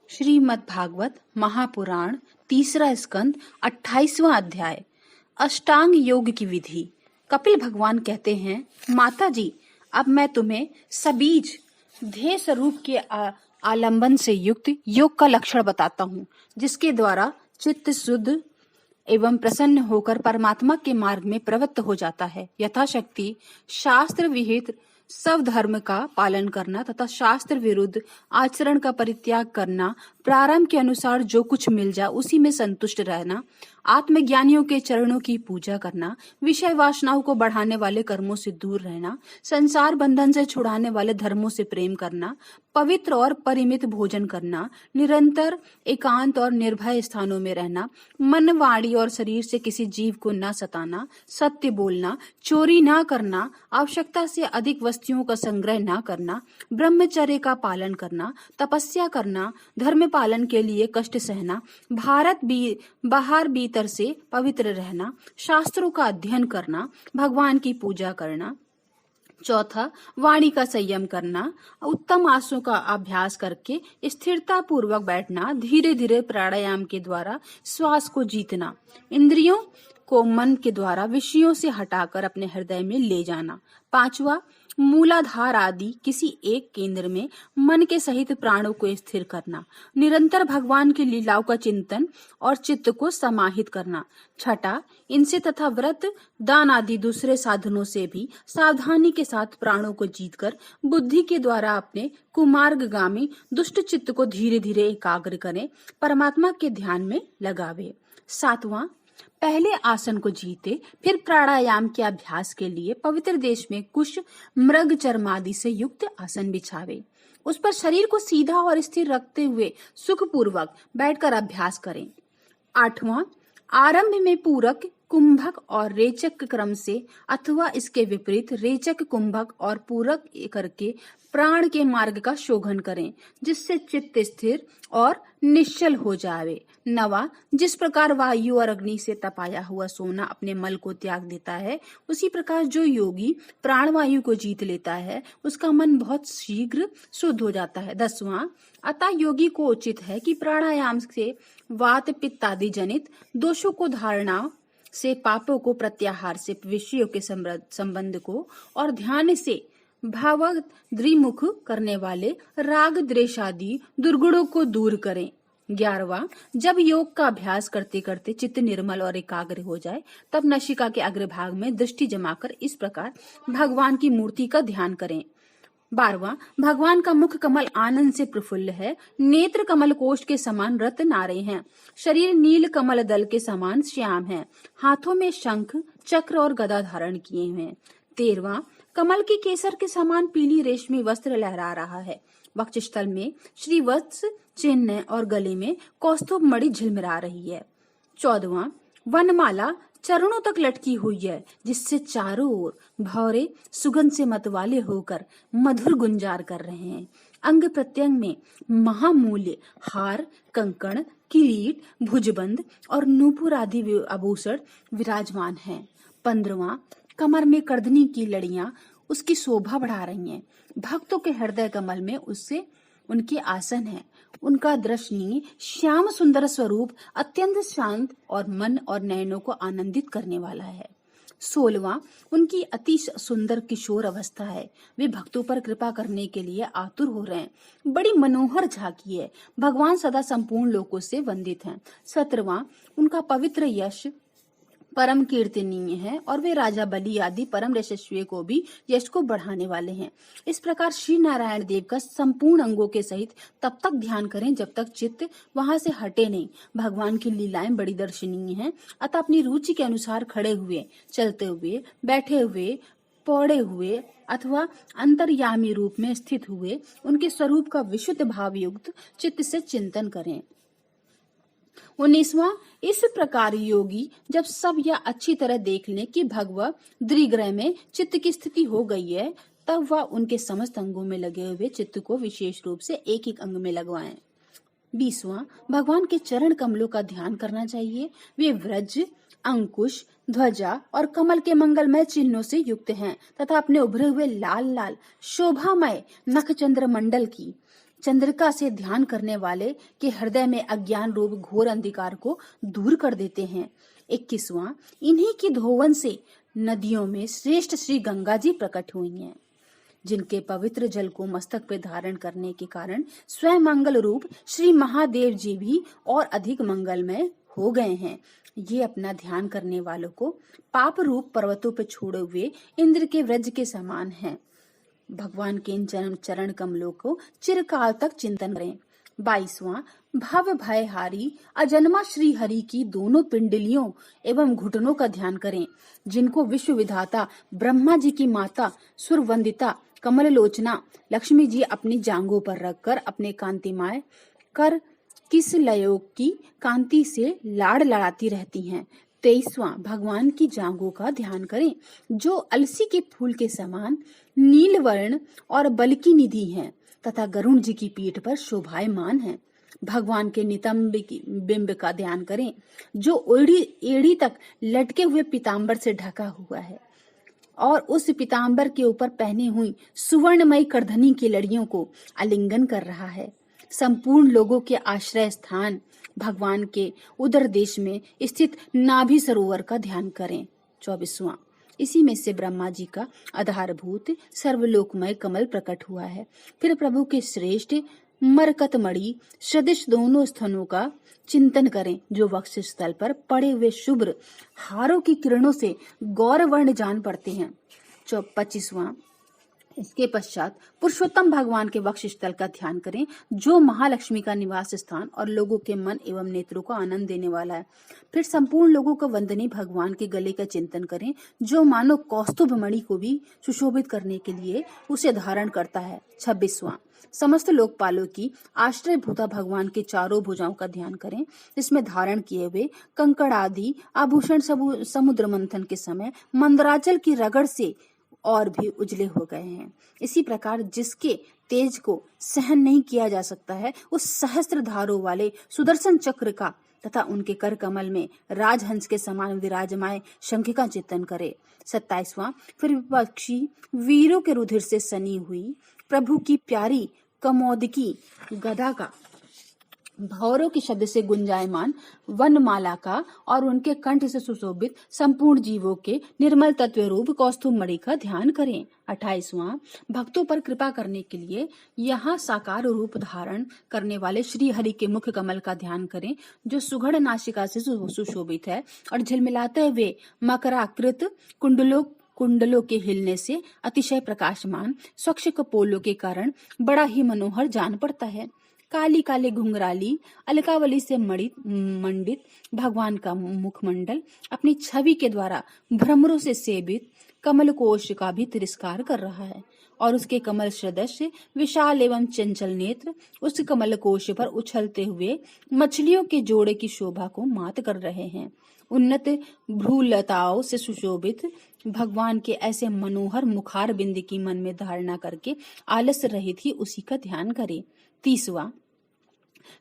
श्रीमद् भागवत महापुराण तीसरा स्कंद 28वां अध्याय अष्टांग योग की विधि। कपिल भगवान कहते हैं, माता जी, अब मैं तुम्हें सबीज ध्येय स्वरूप के आलंबन से युक्त योग का लक्षण बताता हूँ, जिसके द्वारा चित्त शुद्ध एवं प्रसन्न होकर परमात्मा के मार्ग में प्रवृत्त हो जाता है। यथाशक्ति शास्त्र विहित सब धर्म का पालन करना तथा शास्त्र विरुद्ध आचरण का परित्याग करना, प्रारंभ के अनुसार जो कुछ मिल जाए उसी में संतुष्ट रहना, आत्मज्ञानियों के चरणों की पूजा करना, विषय वासनाओं को बढ़ाने वाले कर्मों से दूर रहना, संसार बंधन से छुड़ाने वाले धर्मों से प्रेम करना, पवित्र और परिमित भोजन करना, निरंतर एकांत और निर्भय स्थानों में रहना, मन, वाणी और शरीर से किसी जीव को न सताना, सत्य बोलना, चोरी न करना, आवश्यकता से अधिक वस्तुओं का संग्रह न करना, ब्रह्मचर्य का पालन करना, तपस्या करना, धर्म पालन के लिए कष्ट सहना, बाहर भीतर से पवित्र रहना, शास्त्रों का अध्ययन करना, भगवान की पूजा करना। चौथा, वाणी का संयम करना, उत्तम आसनों का अभ्यास करके स्थिरता पूर्वक बैठना, धीरे धीरे प्राणायाम के द्वारा श्वास को जीतना, इंद्रियों को मन के द्वारा विषयों से हटाकर अपने हृदय में ले जाना। पांचवा, मूलाधार आदि किसी एक केंद्र में मन के सहित प्राणों को स्थिर करना, निरंतर भगवान की लीलाओं का चिंतन और चित्त को समाहित करना। छठा, इनसे तथा व्रत, दान आदि दूसरे साधनों से भी सावधानी के साथ प्राणों को जीतकर बुद्धि के द्वारा अपने कुमार्गगामी दुष्ट चित्त को धीरे धीरे एकाग्र करें, परमात्मा के ध्यान में लगावे। सातवां, पहले आसन को जीते, फिर प्राणायाम के अभ्यास के लिए पवित्र देश में कुश, मृग चर्म आदि से युक्त आसन बिछावे। उस पर शरीर को सीधा और स्थिर रखते हुए सुखपूर्वक बैठकर अभ्यास करें। आठवां, आरंभ में पूरक, कुंभक और रेचक क्रम से अथवा इसके विपरीत रेचक, कुंभक और पूरक करके प्राण के मार्ग का शोधन करें, जिससे चित्त स्थिर और निश्चल हो जावे। नवा, जिस प्रकार वायु और अग्नि से तपाया हुआ सोना अपने मल को त्याग देता है, उसी प्रकार जो योगी प्राणवायु को जीत लेता है, उसका मन बहुत शीघ्र शुद्ध हो जाता है। 10वां, अतः योगी को उचित है कि प्राणायाम से वात, पित्त आदि जनित दोषों को, धारणा से पापों को, प्रत्याहार से विषयों के संबंध को और ध्यान से भावद्विमुख करने वाले राग, द्वेष आदि दुर्गुणों को दूर करें। 11वां, जब योग का अभ्यास करते करते चित्त निर्मल और एकाग्र हो जाए, तब नासिका के अग्रभाग में दृष्टि जमाकर इस प्रकार भगवान की मूर्ति का ध्यान करें। 12वां, भगवान का मुख कमल आनंद से प्रफुल्ल है, नेत्र कमल कोष्ठ के समान रत्नारे हैं, शरीर नील कमल दल के समान श्याम है, हाथों में शंख, चक्र और गदा धारण किए हुए हैं। 13वां, कमल की केसर के समान पीली रेशमी वस्त्र लहरा रहा है, वक्षस्थल में श्रीवत्स चिन्ह और गले में कौस्तुभ मणि झिलमिला रही है। 14वां, वनमाला चरणों तक लटकी हुई है, जिससे चारों ओर भौरे सुगंध से मतवाले होकर मधुर गुंजार कर रहे हैं। अंग प्रत्यंग में महामूल्य हार, कंकण, किरीट, भुजबंद और नूपुर आदि आभूषण विराजमान हैं। 15वां, कमर में कर्दनी की लड़ियां उसकी शोभा बढ़ा रही हैं। भक्तों के हृदय कमल में उससे उनके आसन है। उनका दर्शनीय श्याम सुंदर स्वरूप अत्यंत शांत और मन और नयनों को आनंदित करने वाला है। 16वां, उनकी अति सुंदर किशोर अवस्था है। वे भक्तों पर कृपा करने के लिए आतुर हो रहे हैं। बड़ी मनोहर झांकी है। भगवान सदा संपूर्ण लोकों से वंदित हैं। 17वां, उनका पवित्र यश परम कीर्तनीय है और वे राजा बलि आदि परम यशस्वी को भी यश को बढ़ाने वाले हैं। इस प्रकार श्री नारायण देव का संपूर्ण अंगों के सहित तब तक ध्यान करें जब तक चित्त वहां से हटे नहीं। भगवान की लीलाएं बड़ी दर्शनीय हैं, अतः अपनी रुचि के अनुसार खड़े हुए, चलते हुए, बैठे हुए, पौड़े हुए अथवा अंतर्यामी रूप में स्थित हुए उनके स्वरूप का विशुद्ध भाव युक्त चित्त से चिंतन करें। 19वां, इस प्रकार योगी जब सब यह अच्छी तरह देख लें कि भगवत द्विग्रह में चित्त की स्थिति हो गई है, तब वह उनके समस्त अंगों में लगे हुए चित्त को विशेष रूप से एक एक अंग में लगवाएं। 20वां, भगवान के चरण कमलों का ध्यान करना चाहिए। वे व्रज, अंकुश, ध्वजा और कमल के मंगलमय चिन्हों से युक्त हैं तथा अपने उभरे हुए लाल लाल शोभामय नखचंद्र मंडल की चंद्रिका से ध्यान करने वाले के हृदय में अज्ञान रूप घोर अंधकार को दूर कर देते हैं। 21वां, इन्हीं की धोवन से नदियों में श्रेष्ठ श्री गंगा जी प्रकट हुई हैं, जिनके पवित्र जल को मस्तक पे धारण करने के कारण स्वयं मंगल रूप श्री महादेव जी भी और अधिक मंगलमय हो गए हैं। ये अपना ध्यान करने वालों को पाप रूप पर्वतों पे छोड़े हुए इंद्र के व्रज के समान हैं। भगवान के इन चरण कमलों को चिरकाल तक चिंतन करें। 22वां, भव भयहारी अजन्मा श्री हरि की दोनों पिंडलियों एवं घुटनों का ध्यान करें, जिनको विश्व विधाता ब्रह्मा जी की माता सुरवंदिता कमल लोचना लक्ष्मी जी अपनी जांघों पर रखकर अपने कांतिमय कर किस लयोग की कांति से लाड़ लड़ाती रहती हैं। 23वां, भगवान की जांघों का ध्यान करें, जो अलसी के फूल के समान नील वर्ण और बल की निधि हैं तथा गरुण जी की पीठ पर शोभायमान है। भगवान के नितंब बिंब का ध्यान करें, जो एड़ी तक लटके हुए पीताम्बर से ढका हुआ है और उस पीताम्बर के ऊपर पहनी हुई सुवर्णमयी करधनी की लड़ियों को आलिंगन कर रहा है। संपूर्ण लोगों के आश्रय स्थान भगवान के उदर देश में स्थित नाभि सरोवर का ध्यान करें। 24वां, इसी में से ब्रह्मा जी का आधारभूत सर्वलोकमय कमल प्रकट हुआ है। फिर प्रभु के श्रेष्ठ मरकतमणि सदृश दोनों स्तनों का चिंतन करें, जो वक्ष स्थल पर पड़े हुए शुभ्र हारों की किरणों से गौरवर्ण जान पड़ते हैं। 25वां, इसके पश्चात पुरुषोत्तम भगवान के वक्ष स्थल का ध्यान करें, जो महालक्ष्मी का निवास स्थान और लोगों के मन एवं नेत्रों को आनंद देने वाला है। फिर संपूर्ण लोगों को वंदनीय भगवान के गले का चिंतन करें, जो मानो कौस्तुभ मणि को भी सुशोभित करने के लिए उसे धारण करता है। 26वां, समस्त लोकपालों की आश्रय भूता भगवान के चारों भुजाओं का ध्यान करें, जिसमें धारण किए हुए कंकड़ आदि आभूषण समुद्र मंथन के समय मंदराचल की रगड़ से और भी उजले हो गए हैं। इसी प्रकार जिसके तेज को सहन नहीं किया जा सकता है, उस सहस्त्र धारों वाले सुदर्शन चक्र का तथा उनके कर कमल में राजहंस के समान विराजमाय शंख का चिंतन करे। 27वां, फिर विपक्षी वीरों के रुधिर से सनी हुई प्रभु की प्यारी कमोदकी गदा का भौरों के शब्द से गुंजायमान वनमाला का और उनके कंठ से सुशोभित संपूर्ण जीवों के निर्मल तत्व रूप कौस्तुभ मणि का ध्यान करें। 28वां, भक्तों पर कृपा करने के लिए यहाँ साकार रूप धारण करने वाले श्री हरि के मुख कमल का ध्यान करें, जो सुघड़ नासिका से सुशोभित है और झिलमिलाते हुए मकराकृत कुंडलों के हिलने से अतिशय प्रकाशमान स्वच्छ कपोलों के कारण बड़ा ही मनोहर जान पड़ता है। काली काली घुंघराली अलकावली से मंडित भगवान का मुखमंडल अपनी छवि के द्वारा भ्रमरों से सेवित कमल कोश का भी तिरस्कार कर रहा है और उसके कमल सदृश विशाल एवं चंचल नेत्र उस कमल कोश पर उछलते हुए मछलियों के जोड़े की शोभा को मात कर रहे हैं। उन्नत भ्रूलताओं से सुशोभित भगवान के ऐसे मनोहर मुखार बिंद की मन में धारणा करके आलस रहित ही उसी का ध्यान करे। 30वां,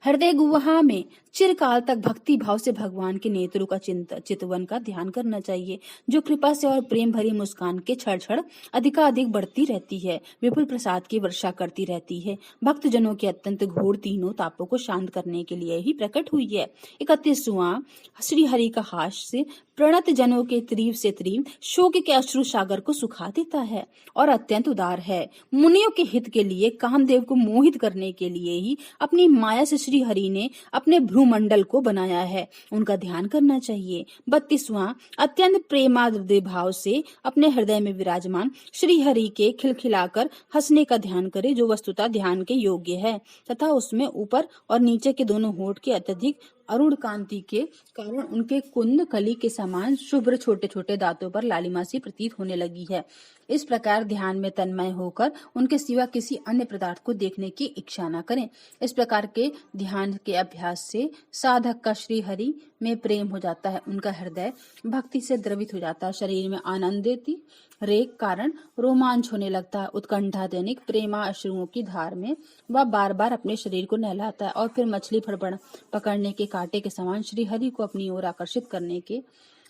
हृदय गुहा में चिरकाल तक भक्ति भाव से भगवान के नेत्रों का चितवन का ध्यान करना चाहिए, जो कृपा से और प्रेम भरी मुस्कान के छड़ छड़ अधिकाधिक बढ़ती रहती है, विपुल प्रसाद की वर्षा करती रहती है, भक्त जनों के अत्यंत घोर तीनों तापों को शांत करने के लिए ही प्रकट हुई है। 31वां, श्री हरि का हास्य प्रणत जनों के त्रिव से त्रिव शोक के अश्रु सागर को सुखा देता है और अत्यंत उदार है। मुनियों के हित के लिए कामदेव को मोहित करने के लिए ही अपनी माया से श्री हरि ने अपने भ्रूमंडल को बनाया है, उनका ध्यान करना चाहिए। 32वां, अत्यंत प्रेमाद्र भाव से अपने हृदय में विराजमान श्री हरि के खिलखिलाकर हंसने का ध्यान करे, जो वस्तुतः ध्यान के योग्य है तथा उसमें ऊपर और नीचे के दोनों होंठ के अत्यधिक अरुण कांति के कारण उनके कुंद कली के समान शुभ्र छोटे छोटे दांतों पर लालिमा सी प्रतीत होने लगी है। इस प्रकार ध्यान में तन्मय होकर उनके सिवा किसी अन्य पदार्थ को देखने की इच्छा न करें। इस प्रकार के ध्यान के अभ्यास से साधक का श्री हरि में प्रेम हो जाता है, उनका हृदय भक्ति से द्रवित हो जाता है, शरीर में आनंद देती रेख कारण रोमांच होने लगता है। उत्कंठा दैनिक प्रेमा अश्रुओं की धार में वह बार बार अपने शरीर को नहलाता है और फिर मछली फड़फड़ पकड़ने के कांटे के समान श्री हरि को अपनी ओर आकर्षित करने के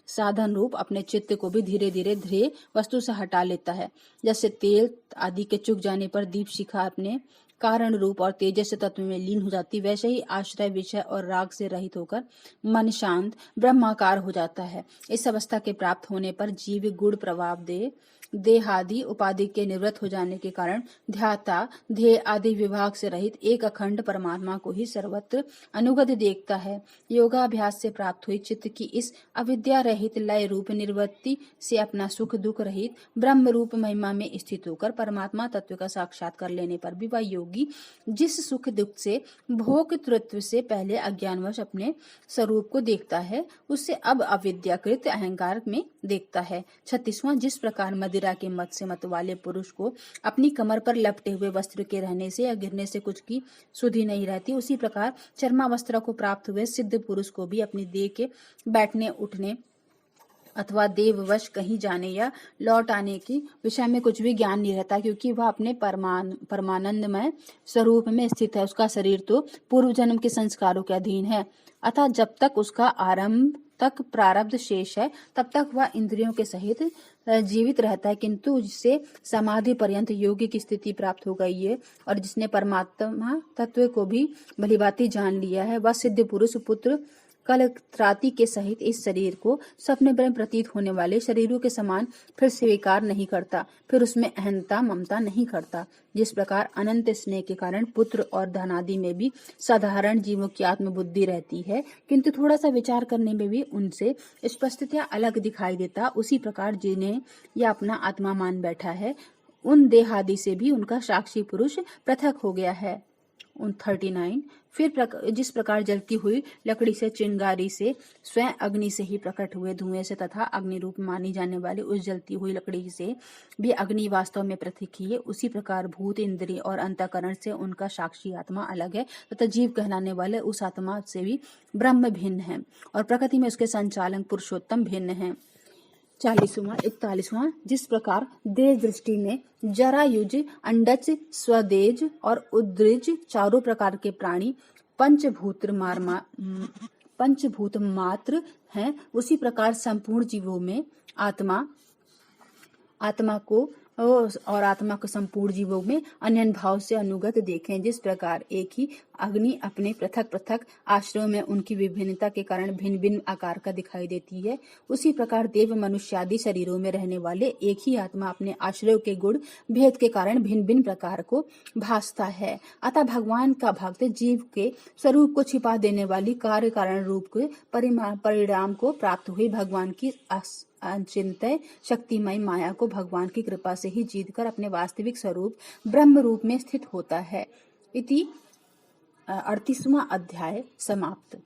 साधन रूप अपने चित्त को भी धीरे धीरे ध्येय वस्तु से हटा लेता है। जैसे तेल आदि के चुक जाने पर दीप शिखा अपने कारण रूप और तेजस तत्व में लीन हो जाती, वैसे ही आश्रय विषय और राग से रहित होकर मन शांत ब्रह्माकार हो जाता है। इस अवस्था के प्राप्त होने पर जीव गुण प्रभाव देहादि उपाधि के निवृत्त हो जाने के कारण ध्याता ध्येय आदि विभाग से रहित एक अखंड परमात्मा को ही सर्वत्र अनुगत देखता है। योगाभ्यास से प्राप्त हुई चित्त की इस अविद्या रहित लय रूप निर्वृत्ति से अपना सुख दुख रहित ब्रह्म रूप महिमा में स्थित होकर परमात्मा तत्व का साक्षात कर लेने पर भी वह योगी जिस सुख दुख से भोक्तृत्व से पहले अज्ञानवश अपने स्वरूप को देखता है, उससे अब अविद्याकृत अहंकार में देखता है। 36वां, जिस प्रकार मदिरा के मत से मत वाले पुरुष को अपनी कमर पर लपटे हुए वस्त्र के रहने से या गिरने से कुछ की सुधि नहीं रहती, उसी प्रकार चर्मावस्त्र को प्राप्त हुए सिद्ध पुरुष को भी अपनी देह के बैठने उठने अथवा देववश कहीं जाने या लौट आने की विषय में कुछ भी ज्ञान नहीं रहता, क्योंकि वह अपने परमानंदमय स्वरूप में स्थित है। उसका शरीर तो पूर्व जन्म के संस्कारों के अधीन है, अतः जब तक उसका आरंभ तक प्रारब्ध शेष है तब तक वह इंद्रियों के सहित जीवित रहता है, किंतु जिससे समाधि पर्यंत योगी की स्थिति प्राप्त हो गई है और जिसने परमात्मा तत्व को भी भलीभांति जान लिया है, वह सिद्ध पुरुष पुत्र कल त्राति के सहित इस शरीर को स्वप्न में प्रतीत होने वाले शरीरों के समान फिर स्वीकार नहीं करता, फिर उसमें अहंता ममता नहीं करता। जिस प्रकार अनंत स्नेह के कारण पुत्र और धनादि में भी साधारण जीवों की आत्मबुद्धि रहती है, किंतु थोड़ा सा विचार करने में भी उनसे स्पष्टतया अलग दिखाई देता, उसी प्रकार जिन्हें यह अपना आत्मा मान बैठा है, उन देहादि से भी उनका साक्षी पुरुष पृथक हो गया है। 39, फिर जिस प्रकार जलती हुई लकड़ी से चिंगारी से स्वयं अग्नि से ही प्रकट हुए धुएं से तथा अग्नि रूप मानी जाने वाली उस जलती हुई लकड़ी से भी अग्नि वास्तव में पृथक ही है, उसी प्रकार भूत इंद्रिय और अंतःकरण से उनका साक्षी आत्मा अलग है तथा जीव कहलाने वाले उस आत्मा से भी ब्रह्म भिन्न है और प्रकृति में उसके संचालक पुरुषोत्तम भिन्न है। 41वां, जिस प्रकार देह दृष्टि में जरायुज, अंडज, स्वदेज और उद्रिज चारों प्रकार के प्राणी पंचभूत मात्र हैं, उसी प्रकार संपूर्ण जीवों में आत्मा को संपूर्ण जीवों में अन्य भाव से अनुगत देखें। जिस प्रकार एक ही अग्नि अपने पृथक पृथक आश्रयों में उनकी विभिन्नता के कारण भिन्न भिन्न आकार का दिखाई देती है, उसी प्रकार देव मनुष्यादि शरीरों में रहने वाले एक ही आत्मा अपने आश्रयों के गुण भेद के कारण भिन्न भिन्न प्रकार को भासता है। अतः भगवान का भक्त जीव के स्वरूप को छिपा देने वाली कार्य कारण रूप के परिणाम को प्राप्त हुई भगवान की अचिंत्य शक्तिमय माया को भगवान की कृपा से ही जीतकर अपने वास्तविक स्वरूप ब्रह्म रूप में स्थित होता है। इति 38वां अध्याय समाप्त।